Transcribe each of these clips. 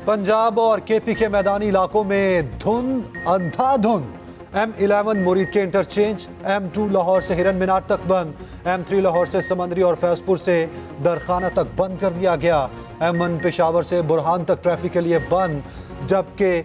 पंजाब और केपी के मैदानी इलाकों में धुंध अंधाधुंध। M11 मुरीद के इंटरचेंज, M2 लाहौर से हिरन मीनार तक बंद, M3 लाहौर से समंदरी और फैजपुर से दरखाना तक बंद कर दिया गया। M1 पेशावर से बुरहान तक ट्रैफिक के लिए बंद, जबकि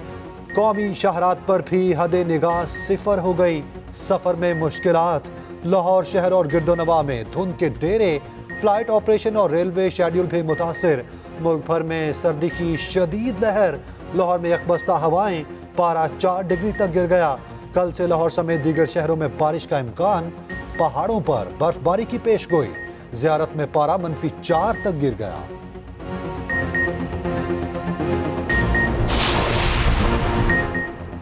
कौमी शाहरात पर भी हद निगाह सिफर हो गई। सफर में मुश्किलात। लाहौर शहर और गिरदोनवा में धुंध के डेरे, फ्लाइट ऑपरेशन और रेलवे शेड्यूल भी मुतासिर। मुल्क भर में सर्दी की शदीद लहर। लाहौर में यकबस्ता हवाएं, पारा 4 डिग्री तक गिर गया। कल से लाहौर समेत दीगर शहरों में बारिश का इम्कान। पहाड़ों पर बर्फबारी की पेशगोई। ज़ियारत में पारा -4 तक गिर गया।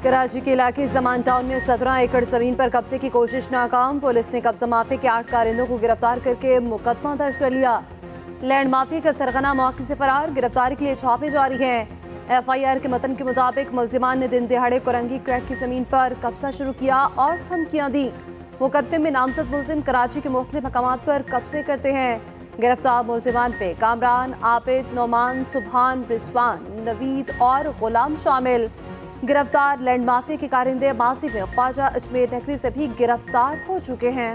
कराची के इलाके जमान टाउन में 17 एकड़ जमीन पर कब्जे की कोशिश नाकाम। पुलिस ने कब्जा माफी के 8 कारिंदों को गिरफ्तार करके मुकदमा दर्ज कर लिया। लैंड माफी का सरगना मौके से फरार। गिरफ्तारी के लिए छापे जारी हैं। FIR के मतन के मुताबिक मुल्जिमान ने दिन दिहाड़े कोरंगी क्रैक की जमीन पर कब्जा शुरू किया और धमकियां दी। मुकदमे में नामजद मुल्जिम कराची के मुख्तलिफ मकामात पर कब्जे करते हैं। गिरफ्तार मुल्जिमान पे कामरान, आबिद, नोमान, सुबहान, रिजवान, नवीद और गुलाम शामिल। गिरफ्तार लैंड माफिया के कारिंदे मासी में ख्वाजा अजमेर नगरी से भी गिरफ्तार हो चुके हैं।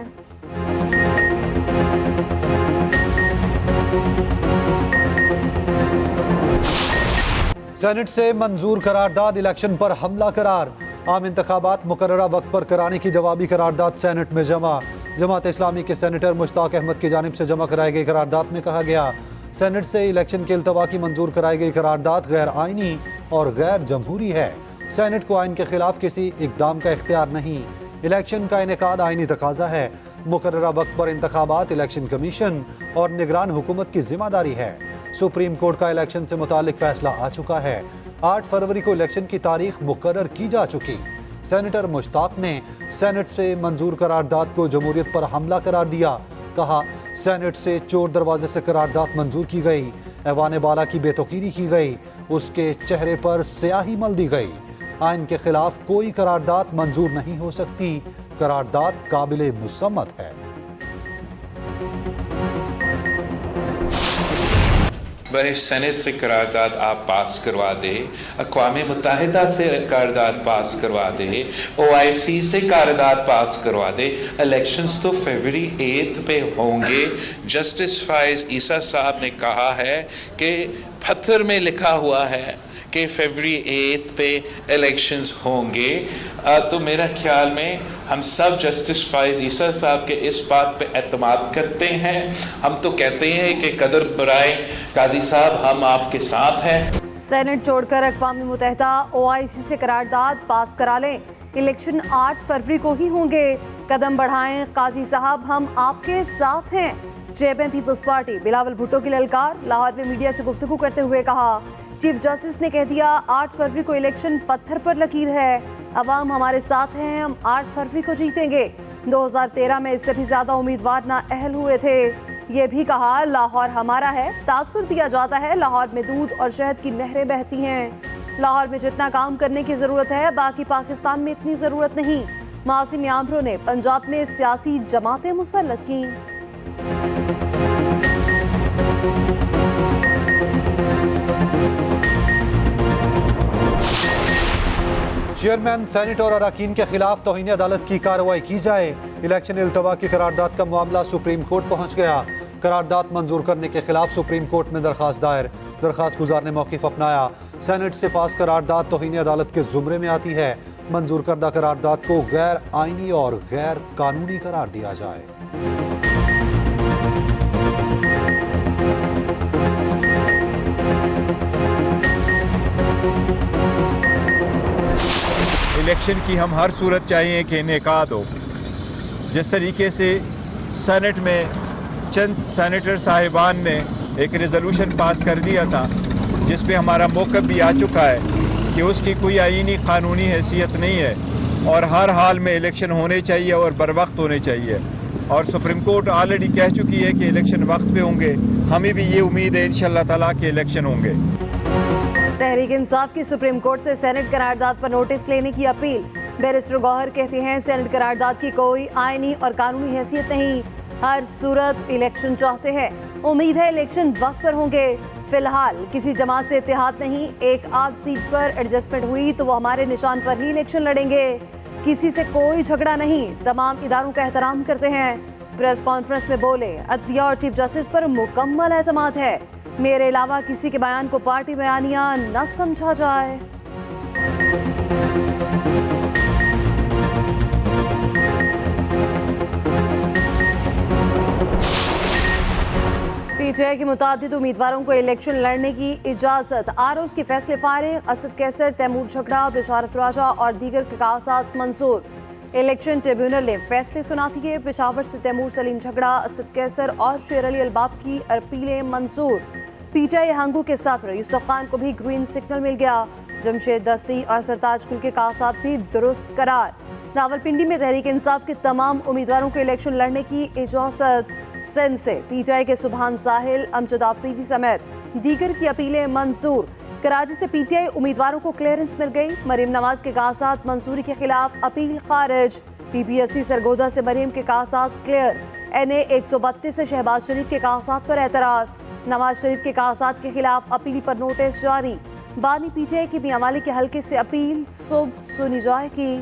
सेनेट से मंजूर करारदाद, इलेक्शन पर हमला करार। आम इंतखाबात मुकर्ररा वक्त पर कराने की जवाबी करारदाद सेनेट में जमा। जमात इस्लामी के सेनेटर मुश्ताक अहमद की जानिब से जमा कराई गई करारदाद में कहा गया, सेनेट से इलेक्शन के इल्तवा की मंजूर कराई गई करारदाद गैर आइनी और गैर जमहूरी है। सेनेट को आइन के खिलाफ किसी इकदाम का इख्तियार नहीं। इलेक्शन का इनेकाद आइनी तकाजा है। मुकर्ररा वक्त पर इंतखाबात इलेक्शन कमीशन और निगरान हुकूमत की जिम्मेदारी है। सुप्रीम कोर्ट का इलेक्शन से मुतालिक फैसला आ चुका है। 8 फरवरी को इलेक्शन की तारीख मुकर्रर की जा चुकी। सेनेटर मुश्ताक ने सेनेट से मंजूर करारदाद को जमहूरियत पर हमला करार दिया। कहा, सेनेट से चोर दरवाजे से करारदाद मंजूर की गई। ऐवान बाला की बेतौकीरी की गई। उसके चेहरे पर स्याही मल दी गई। आइन के खिलाफ कोई करारदाद मंजूर नहीं हो सकती। करारदाद काबिले मुसम्मत है। बड़े सेनेट से करारदाद आप पास करवा दे, अक़वाम मुत्तहिदा से करारदाद पास करवा दे, OIC से करारदाद पास करवा दे। इलेक्शंस तो फरवरी 8 पे होंगे। जस्टिस फाइज ईसा साहब ने कहा है कि पत्थर में लिखा हुआ है कि फरवरी 8 पे इलेक्शंस होंगे। तो मेरा ख्याल में हम सब जस्टिस फाइज ईसा साहब के इस बात पे एतमाद करते हैं। हम तो कहते हैं कि कदर बराए काजी साहब, हम आपके साथ हैं। सेनेट छोड़कर अक़वाम मुत्तहिदा OIC से करारदाद पास करा लें। इलेक्शन 8 फरवरी को ही होंगे। कदम बढ़ाएं काजी साहब, हम आपके साथ हैं। Chairman peoples Party Bilawal Bhutto की ललकार। लाहौर में मीडिया से गुफ्तगू करते हुए कहा, चीफ जस्टिस ने कह दिया 8 फरवरी को इलेक्शन पत्थर पर लकीर है। अवाम हमारे साथ हैं, हम 8 फरवरी को जीतेंगे। 2013 में इससे भी ज्यादा उम्मीदवार नाअहल हुए थे। ये भी कहा, लाहौर हमारा है। तासुर दिया जाता है लाहौर में दूध और शहद की नहरें बहती हैं। लाहौर में जितना काम करने की जरूरत है, बाकी पाकिस्तान में इतनी जरूरत नहीं। मासिम यामरो ने पंजाब में सियासी जमातें मुसल्लत की। चेयरमैन, सेनेट और अरकान के खिलाफ तौहीन अदालत की कार्रवाई की जाए। इलेक्शन इल्तवा की करारदाद का मामला सुप्रीम कोर्ट पहुंच गया। करारदाद मंजूर करने के खिलाफ सुप्रीम कोर्ट में दरखास्त दायर। दरखास्त गुजार ने मौक़िफ़ अपनाया। सेनेट से पास करारदाद तौहीन अदालत के जुमरे में आती है। मंजूर करदा करारदाद को गैर आइनी और गैर कानूनी करार दिया जाए। इलेक्शन की हम हर सूरत चाहिए कि इनेकाद हो। जिस तरीके से सेनेट में चंद सेनेटर साहिबान ने एक रेजोल्यूशन पास कर दिया था, जिस पे हमारा मौक़िफ़ भी आ चुका है कि उसकी कोई आईनी कानूनी हैसियत नहीं है और हर हाल में इलेक्शन होने चाहिए और बर वक्त होने चाहिए। और सुप्रीम कोर्ट ऑलरेडी कह चुकी है कि इलेक्शन वक्त पे होंगे। हमें भी ये उम्मीद है इंशाअल्लाह ताला के इलेक्शन होंगे। तहरीक इंसाफ की सुप्रीम कोर्ट से सेनेट करारदाद पर नोटिस लेने की अपील। बैरिस्टर गौहर कहते हैं, सेनेट करारदाद की कोई आईनी और कानूनी हैसियत नहीं। हर सूरत इलेक्शन चाहते हैं। उम्मीद है इलेक्शन वक्त पर होंगे। फिलहाल किसी जमात से इत्तेहाद नहीं, एक आध सीट पर एडजस्टमेंट हुई तो वो हमारे निशान पर ही इलेक्शन लड़ेंगे। किसी से कोई झगड़ा नहीं, तमाम इदारों का एहतराम करते हैं। प्रेस कॉन्फ्रेंस में बोले, अदलिया और चीफ जस्टिस पर मुकम्मल एतमाद है। मेरे अलावा किसी के बयान को पार्टी बयानिया न समझा जाए। पीटीआई के मुतादिद उम्मीदवारों को इलेक्शन लड़ने की इजाजत। आरओस के फैसले फारिग, असद कैसर, तैमूर झगड़ा, बिशारत राजा और दीगर के कागजात मंजूर। इलेक्शन ट्रिब्यूनल ने फैसले सुना दिए। पेशावर से तैमूर सलीम झगड़ा, असद कैसर और शेर अली अलबाब की अपीलें मंजूर। पीटीआई हंगू के सदर यूसुफ खान को भी ग्रीन सिग्नल मिल गया। जमशेद दस्ती और सरताज कुल के कागजात भी दुरुस्त करार। रावलपिंडी में तहरीक इंसाफ के तमाम उम्मीदवारों को इलेक्शन लड़ने की इजाजत। सिंध से पीटीआई के सुभान साहिल, अमजद आफरीदी समेत दीगर की अपीलें मंजूर। कराची से पीटीआई उम्मीदवारों को क्लियरेंस मिल गई। मरीम नवाज के कागजात मंजूरी के खिलाफ अपील खारिज। पीपीएससी सरगोदा से मरीम के कागजात क्लियर। NA 132 से शहबाज शरीफ के कागजात पर एतराज। नवाज शरीफ के कागजात के खिलाफ अपील पर नोटिस जारी। बानी पीटीआई के मियांवाली के हल्के से अपील सुबह सुनी जाएगी।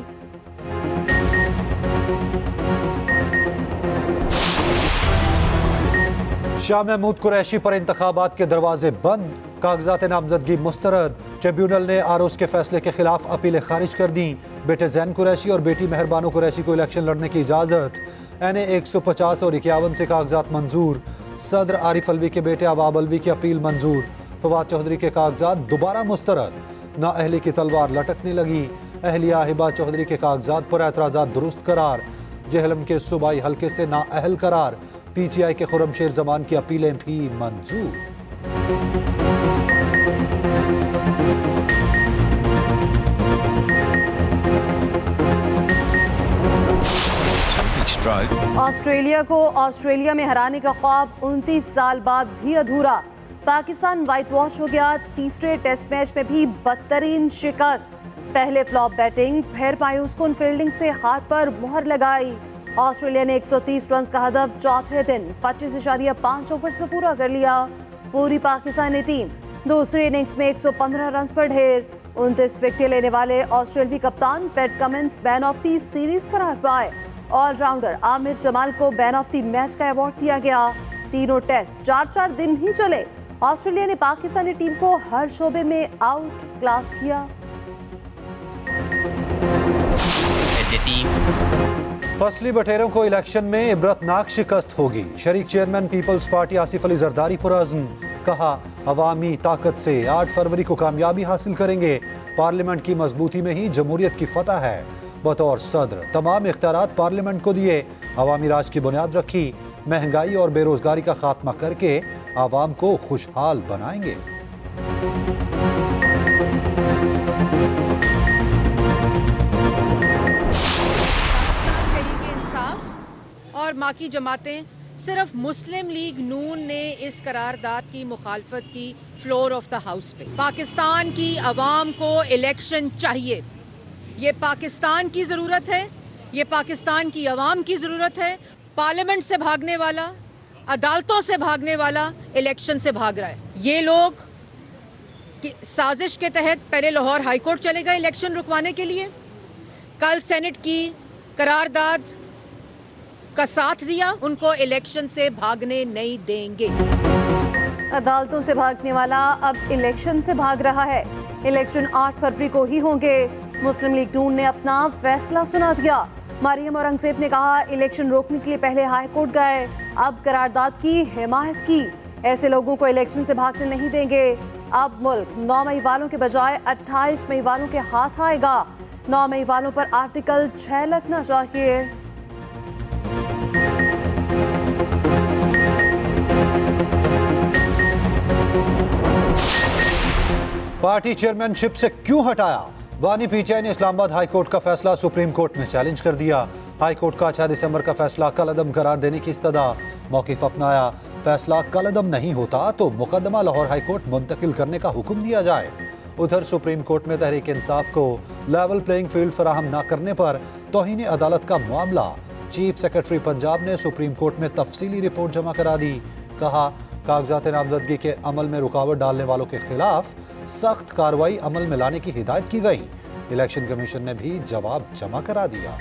शाह महमूद कुरैशी पर इंतखाबात के दरवाजे बंद, कागजात नामजदगी मुस्तरद। ट्रिब्यूनल ने आरओस के फैसले के खिलाफ अपीलें खारिज कर दी। बेटे जैन कुरैशी और बेटी मेहरबानो कुरैशी को इलेक्शन लड़ने की इजाज़त। NA 150 और 51 से कागजात मंजूर। सदर आरिफ अलवी के बेटे अवाब अलवी की अपील मंजूर। फवाद चौधरी के कागजात दोबारा मुस्तरद। नाअहली की तलवार लटकने लगी। अहलिया हिबा चौधरी के कागजात पर एतराज़ात दुरुस्त करार। जेहलम के सूबाई हल्के से नाअहल करार। पीटीआई के खुर्रमशेर जमान की अपीलें भी मंजूर। ऑस्ट्रेलिया को ऑस्ट्रेलिया में हराने का ख्वाब 29 साल बाद भी अधूरा। पाकिस्तान वाइट वॉश हो गया। तीसरे टेस्ट मैच में भी बदतरीन शिकस्त। पहले फ्लॉप बैटिंग, फिर मायूस कुन फील्डिंग से हार पर मुहर लगाई। ऑस्ट्रेलिया ने 130 रन का हदफ चौथे दिन 25.5 ओवर्स में पूरा कर लिया। पूरी पाकिस्तानी टीम दूसरी इनिंग्स में 115 रन पर ढेर। 29 विकेट लेने वाले ऑस्ट्रेलियावी कप्तान PAT Cummins man of the series करार पाए। ऑलराउंडर आमिर जमाल को मैन ऑफ द मैच का अवार्ड दिया गया। तीनों टेस्ट 4-4 दिन ही चले। ऑस्ट्रेलिया ने पाकिस्तानी टीम को हर शोबे में आउट क्लास किया। फसली बटेरों को इलेक्शन में इबरतनाक शिकस्त होगी। शरीक chairman peoples Party Asif Ali Zardari पुरअज़्म, कहा अवामी ताकत से 8 फरवरी को कामयाबी हासिल करेंगे। पार्लियामेंट की मजबूती में ही जमहूरियत की फतह है। बतौर सदर तमाम इख्तियारात पार्लियामेंट को दिए। अवामी राज की बुनियाद रखी। महंगाई और बेरोजगारी का खात्मा करके आवाम को खुशहाल बनाएंगे। और बाकी जमातें, सिर्फ मुस्लिम लीग नून ने इस करारदाद की मुखालफत की फ्लोर ऑफ द हाउस पे। पाकिस्तान की आवाम को इलेक्शन चाहिए। ये पाकिस्तान की ज़रूरत है, ये पाकिस्तान की आवाम की ज़रूरत है। पार्लियामेंट से भागने वाला, अदालतों से भागने वाला इलेक्शन से भाग रहा है। ये लोग साजिश के तहत पहले लाहौर हाई कोर्ट चले गए इलेक्शन रुकवाने के लिए। कल सेनेट की करारदाद का साथ दिया। उनको इलेक्शन से भागने नहीं देंगे। अदालतों से भागने वाला अब इलेक्शन से भाग रहा है। इलेक्शन 8 फरवरी को ही होंगे। मुस्लिम लीग नून ने अपना फैसला सुना दिया। मरियम औरंगजेब ने कहा इलेक्शन रोकने के लिए पहले हाई कोर्ट गए, अब करारदाद की हिमायत की। ऐसे लोगों को इलेक्शन से भागने नहीं देंगे। अब मुल्क 9 मई वालों के बजाय 28 मई वालों के हाथ आएगा। 9 मई वालों पर आर्टिकल 6 लगना चाहिए। पार्टी चेयरमैनशिप से क्यों हटाया? बानी पीटीआई ने इस्लामाबाद हाई कोर्ट का फैसला सुप्रीम कोर्ट में चैलेंज कर दिया। हाई कोर्ट का 6 दिसंबर का फैसला कलअदम करार देने की इस्तदा। मौक़िफ़ अपनाया, फैसला कलअदम नहीं होता तो मुकदमा लाहौर हाई कोर्ट मुंतकिल करने का हुक्म दिया जाए। उधर सुप्रीम कोर्ट में तहरीक इंसाफ को लेवल प्लेइंग फील्ड फराहम न करने पर तौहीन अदालत का मामला। चीफ सेक्रेटरी पंजाब ने सुप्रीम कोर्ट में तफसीली रिपोर्ट जमा करा दी। कहा कागजात नामजदगी के अमल में रुकावट डालने वालों के खिलाफ सख्त कार्रवाई अमल में लाने की हिदायत की गई। इलेक्शन कमीशन ने भी जवाब जमा करा दिया।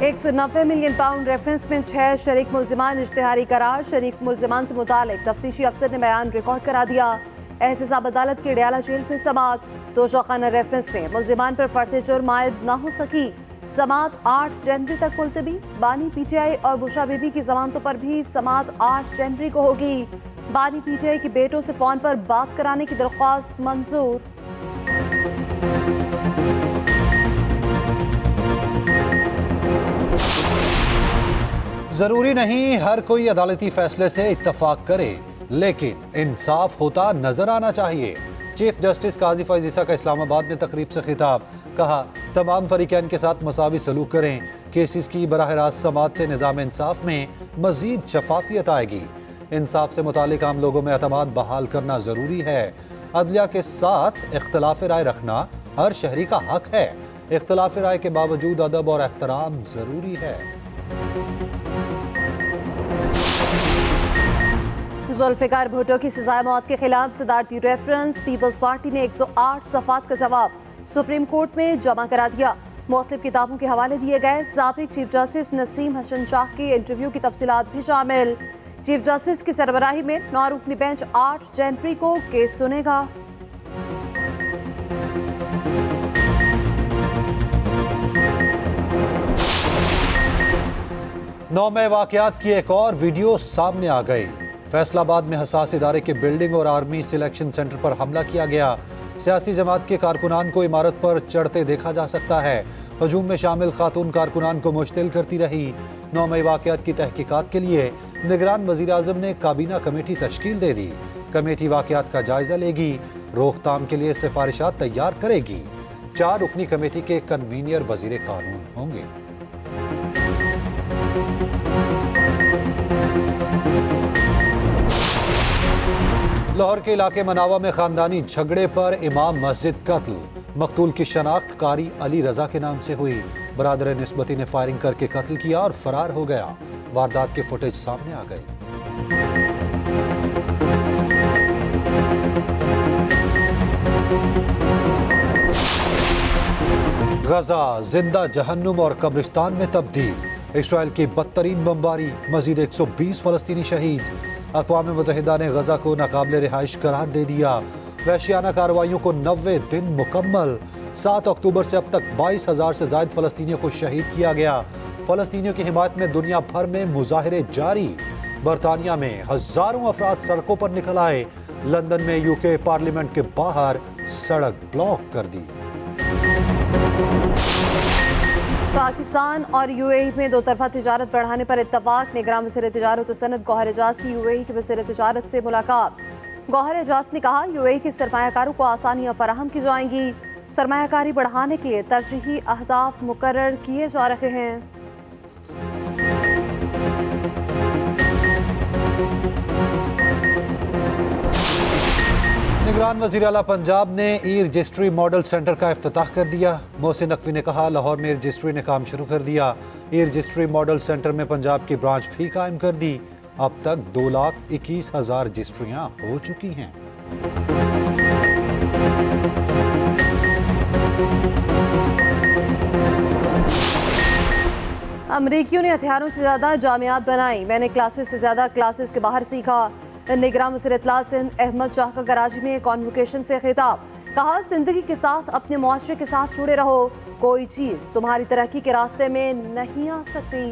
£190 मिलियन रेफरेंस में 6 शरीक मुल्जिमान इश्तिहारी करार। शरीक मुल्जिमान से मुतालिक तफ्तीशी अफसर ने बयान रिकॉर्ड करा दिया। एहतसाब अदालत की डयाला जेल में समात। तोशाखाना रेफरेंस में मुल्जिमान पर फर्द जुर्म आयद न हो सकी। समात 8 जनवरी तक मुलतवी। बानी पीटीआई और बुशा बीबी की जमानतों पर भी समात 8 जनवरी को होगी। बानी पीटीआई के बेटों से फोन पर बात कराने की दरख्वास्त मंजूर। जरूरी नहीं हर कोई अदालती फैसले से इत्तफाक करे, लेकिन इंसाफ होता नजर आना चाहिए। चीफ जस्टिस काजी फैज ईसा का इस्लामाबाद में तकरीब से खिताब। कहा, तमाम फरीकैन के साथ मसावी सलूक करें। केसेस की बराह रास्त समात से निज़ाम इंसाफ में मजीद शफाफियत आएगी। इंसाफ से मुतालिक आम लोगों में एतमाद बहाल करना जरूरी है। अदलिया के साथ इख्तलाफ राय रखना हर शहरी का हक है। इख्तलाफ राय के बावजूद अदब और एहतराम जरूरी है। जुल्फिकार भुट्टो की सजाए मौत के खिलाफ सदारती रेफरेंस। पीपल्स पार्टी ने 108 सफ़ात का जवाब सुप्रीम कोर्ट में जमा करा दिया। मुख्तलिफ किताबों के हवाले दिए गए। साबिक चीफ जस्टिस नसीम हसन शाह के इंटरव्यू की तफसीलात भी शामिल। चीफ जस्टिस की सरबराही में 9 रुकनी बेंच 8 जनवरी को केस सुनेगा। 9 मई वाकयात की एक और वीडियो सामने आ गई। फैसलाबाद में हसास इदारे के बिल्डिंग और आर्मी सिलेक्शन सेंटर पर हमला किया गया। सियासी जमात के कारकुनान को इमारत पर चढ़ते देखा जा सकता है। हजूम में शामिल खातून कारकुनान को मुश्तिल करती रही। 9 मई वाकयात की तहकीकात के लिए निगरान वजीर आज़म ने काबीना कमेटी तश्कील दे दी। कमेटी वाकयात का जायजा लेगी, रोकथाम के लिए सिफारिशात तैयार करेगी। 4 रुकनी कमेटी के कन्वीनियर वजीर कानून होंगे। लाहौर के इलाके मनावा में खानदानी झगड़े पर इमाम मस्जिद कत्ल। मकतूल की शनाख्त कारी अली रजा के नाम से हुई। बरादर निस्बती ने फायरिंग करके कत्ल किया और फरार हो गया। वारदात के फुटेज सामने आ गए। गजा जिंदा जहन्नुम और कब्रिस्तान में तब्दील। इसराइल की बदतरीन बमबारी, मजीद 120 फलस्तीनी शहीद। अक़वाम मुत्तहिदा ने गजा को नाकाबिले रिहाइश करार दे दिया। वहशियाना कार्रवाइयों को 90 दिन मुकम्मल। 7 अक्टूबर से अब तक 22,000 से ज़ायद फलस्तीनियों को शहीद किया गया। फलस्तीनियों की हिमायत में दुनिया भर में मुजाहिरे जारी। बरतानिया में हजारों अफराद सड़कों पर निकल आए। लंदन में यूके पार्लियामेंट के बाहर सड़क ब्लॉक कर दी। पाकिस्तान और यूएई में दो तरफा तिजारत बढ़ाने पर इत्तफाक। निगरान वज़ीर तिजारत व सनत गौहर एजाज की यूएई के वज़ीर तिजारत से मुलाकात। गौहर एजाज ने कहा, यूएई के सरमायाकारों को आसानियां फराहम की जाएंगी। सरमायाकारी बढ़ाने के लिए तरजीही अहदाफ मुकर्रर किए जा रहे हैं। निगरान वज़ीर आला पंजाब ने ई रजिस्ट्री मॉडल सेंटर का इफ्तिताह कर दिया। मोहसिन नकवी ने कहा, लाहौर में रजिस्ट्री ने काम शुरू कर दिया। ई रजिस्ट्री मॉडल सेंटर में पंजाब की ब्रांच भी कायम कर दी। अब तक 2,21,000 रजिस्ट्रियां हो चुकी हैं। अमरीकियों ने हथियारों से ज्यादा जामियात बनाई। मैंने क्लासेस से ज्यादा क्लासेस के बाहर सीखा। निगरान वज़ीर इत्तला सिंध अहमद शाह का कराची में कॉन्वोकेशन से खिताब। कहा, जिंदगी के साथ अपने मुआशरे के साथ जुड़े रहो। कोई चीज तुम्हारी तरक्की के रास्ते में नहीं आ सकती।